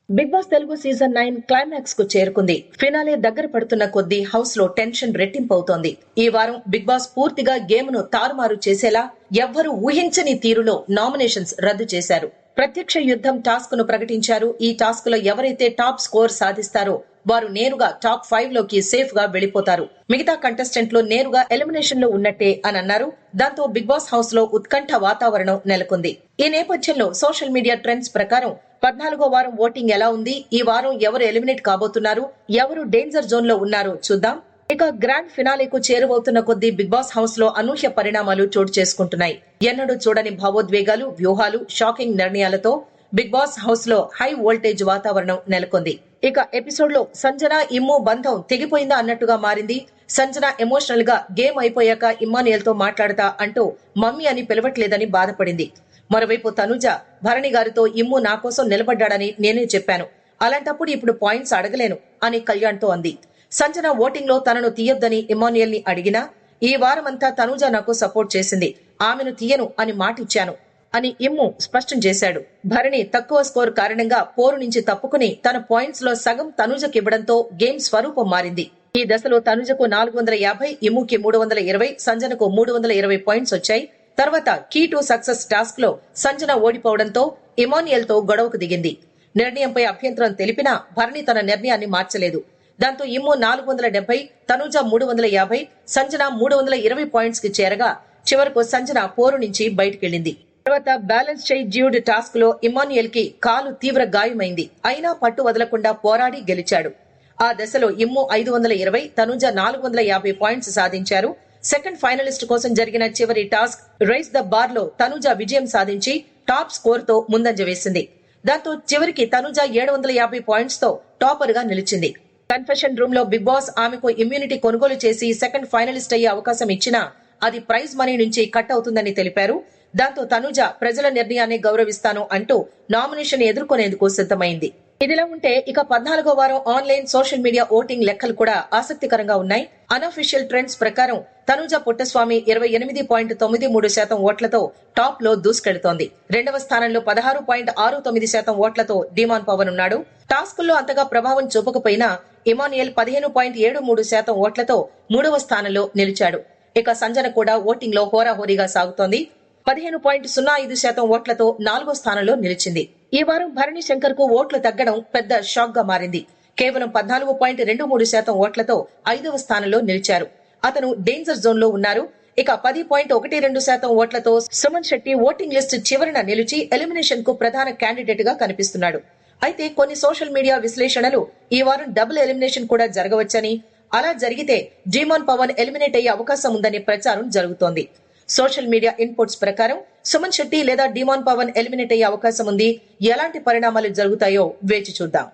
Big Boss Telugu season 9 climax కు చేరుకుంది. Finale దగ్గర పడుతున్న కొద్దీ హౌస్ లో టెన్షన్ రెట్టింపవుతోంది. ఈ వారం బిగ్ బాస్ పూర్తిగా గేమ్ ను తారుమారు చేసేలా ఎవ్వరూ ఊహించని తీరులో నామినేషన్స్ రద్దు చేశారు. ప్రత్యక్ష యుద్ధం టాస్క్ ను ప్రకటించారు. ఈ టాస్క్ లో ఎవరైతే టాప్ స్కోర్ సాధిస్తారో వారు నేరుగా టాప్ 5 లోకి సేఫ్ గా వెళ్లిపోతారు. మిగతా కంటెస్టెంట్లు నేరుగా ఎలిమినేషన్ లో ఉన్నట్టే అని అన్నారు. దాంతో బిగ్ బాస్ హౌస్ లో ఉత్కంఠ వాతావరణం నెలకొంది. ఈ నేపథ్యంలో సోషల్ మీడియా ట్రెండ్స్ ప్రకారం 14వ వారం ఓటింగ్ ఎలా ఉంది, ఈ వారం ఎవరు ఎలిమినేట్ కాబోతున్నారు, ఎవరు డేంజర్ జోన్ లో ఉన్నారో చూద్దాం. ఇక గ్రాండ్ ఫినాలేకు చేరువవుతున్న కొద్దీ బిగ్ బాస్ హౌస్ లో అనూహ్య పరిణామాలు చోటు చేసుకుంటున్నాయి. ఎన్నడూ చూడని భావోద్వేగాలు, వ్యూహాలు, షాకింగ్ నిర్ణయాలతో బిగ్ బాస్ హౌస్ లో హై వోల్టేజ్ వాతావరణం నెలకొంది. ఇక ఎపిసోడ్ లో సంజన ఇమ్ము బంధం తెగిపోయిందా అన్నట్టుగా మారింది. సంజన ఎమోషనల్ గా గేమ్ అయిపోయాక ఇమ్మానియల్ తో మాట్లాడతా అంటూ మమ్మీ అని పిలవట్లేదని బాధపడింది. మరోవైపు తనుజ భరణి గారితో ఇమ్ము నా కోసం నిలబడ్డాడని నేనే చెప్పాను, అలాంటప్పుడు ఇప్పుడు పాయింట్స్ అడగలేను అని కళ్యాణ్ తో అంది. సంజన ఓటింగ్ లో తనను తీయొద్దని ఇమ్మానియల్ ని అడిగినా ఈ వారమంతా తనుజ నాకు సపోర్ట్ చేసింది, ఆమెను తీయను అని మాటిచ్చాను అని ఇమ్ము స్పష్టం చేశాడు. భరణి తక్కువ స్కోర్ కారణంగా పోరు నుంచి తప్పుకుని తన పాయింట్స్ లో సగం తనుజకివ్వడంతో గేమ్ స్వరూపం మారింది. ఈ దశలో తనుజకు 450, ఇమ్ముకి 320, సంజనకు 320 పాయింట్స్ వచ్చాయి. తర్వాత కీ టు సక్సెస్ టాస్క్ లో సంజన ఓడిపోవడంతో ఇమానియల్ తో గొడవకు దిగింది. నిర్ణయంపై అభ్యంతరం తెలిపినా భరణి తన నిర్ణయాన్ని మార్చలేదు. దాంతో ఇమ్ము 470, తనుజ 350, సంజన 320 పాయింట్స్ కి చేరగా చివరకు సంజన పోరు నుంచి బయటకెళ్లింది. తర్వాత బ్యాలెన్స్ చేయి డ్యూడ్ టాస్క్ లో ఇమానియల్ కి కాలు తీవ్ర గాయమైంది. అయినా పట్టు వదలకుండా పోరాడి గెలిచాడు. ఆ దశలో ఇమ్ము 520, తనుజ 450 పాయింట్స్ సాధించారు. సెకండ్ ఫైనలిస్ట్ కోసం జరిగిన చివరి టాస్క్ రైస్ ద బార్ లో తనుజ విజయం సాధించి టాప్ స్కోర్ తో ముందంజ వేసింది. దాంతో చివరికి తనుజ 750 పాయింట్స్ తో టాపర్ గా నిలిచింది. కన్ఫెషన్ రూమ్ లో బిగ్ బాస్ ఆమెకు ఇమ్యూనిటీ కొనుగోలు చేసి సెకండ్ ఫైనలిస్ట్ అయ్యే అవకాశం ఇచ్చినా అది ప్రైజ్ మనీ నుంచి కట్ అవుతుందని తెలిపారు. దాంతో తనుజ ప్రజల నిర్ణయాన్ని గౌరవిస్తాను అంటూ నామినేషన్ ఎదుర్కొనేందుకు సిద్ధమైంది. ఇదిలా ఉంటే ఇక 14వ వారం ఆన్లైన్ సోషల్ మీడియా ఓటింగ్ లెక్కలు కూడా ఆసక్తికరంగా ఉన్నాయి. అనఫిషియల్ ట్రెండ్స్ ప్రకారం తనుజ పుట్టస్వామి 28.93% ఓట్లతో టాప్ లో దూసుకెడుతోంది. రెండవ స్థానంలో 16.69% ఓట్లతో డిమాన్ పవన్ ఉన్నాడు. టాస్కుల్లో అంతగా ప్రభావం చూపకపోయినా ఇమానియల్ 15.73% ఓట్లతో 3వ స్థానంలో నిలిచాడు. ఇక సంజన కూడా ఓటింగ్ లో హోరాహోరీగా సాగుతోంది. 15.05% ఓట్లతో 4వ స్థానంలో నిలిచింది. ఈ వారం భరణి శంకర్ కు ఓట్లు తగ్గడం పెద్ద షాక్ గా మారింది. కేవలం 14.23% ఓట్లతో 5వ స్థానంలో నిలిచారు. అతను డేంజర్ జోన్ లో ఉన్నారు. ఇక 10.12% ఓట్లతో సుమన్ శెట్టి ఓటింగ్ లిస్ట్ చివరన నిలిచి ఎలిమినేషన్ కు ప్రధాన క్యాండిడేట్ గా కనిపిస్తున్నాడు. అయితే కొన్ని సోషల్ మీడియా విశ్లేషణలు ఈ వారం డబుల్ ఎలిమినేషన్ కూడా జరగవచ్చని, అలా జరిగితే డిమాన్ పవన్ ఎలిమినేట్ అయ్యే అవకాశం ఉందనే ప్రచారం జరుగుతోంది. సోషల్ మీడియా ఇన్పుట్స్ ప్రకారం సుమన్ శెట్టి లేదా డిమాన్ పవన్ ఎలిమినేట్ అయ్యే అవకాశం ఉంది. ఎలాంటి పరిణామాలు జరుగుతాయో వేచి చూద్దాం.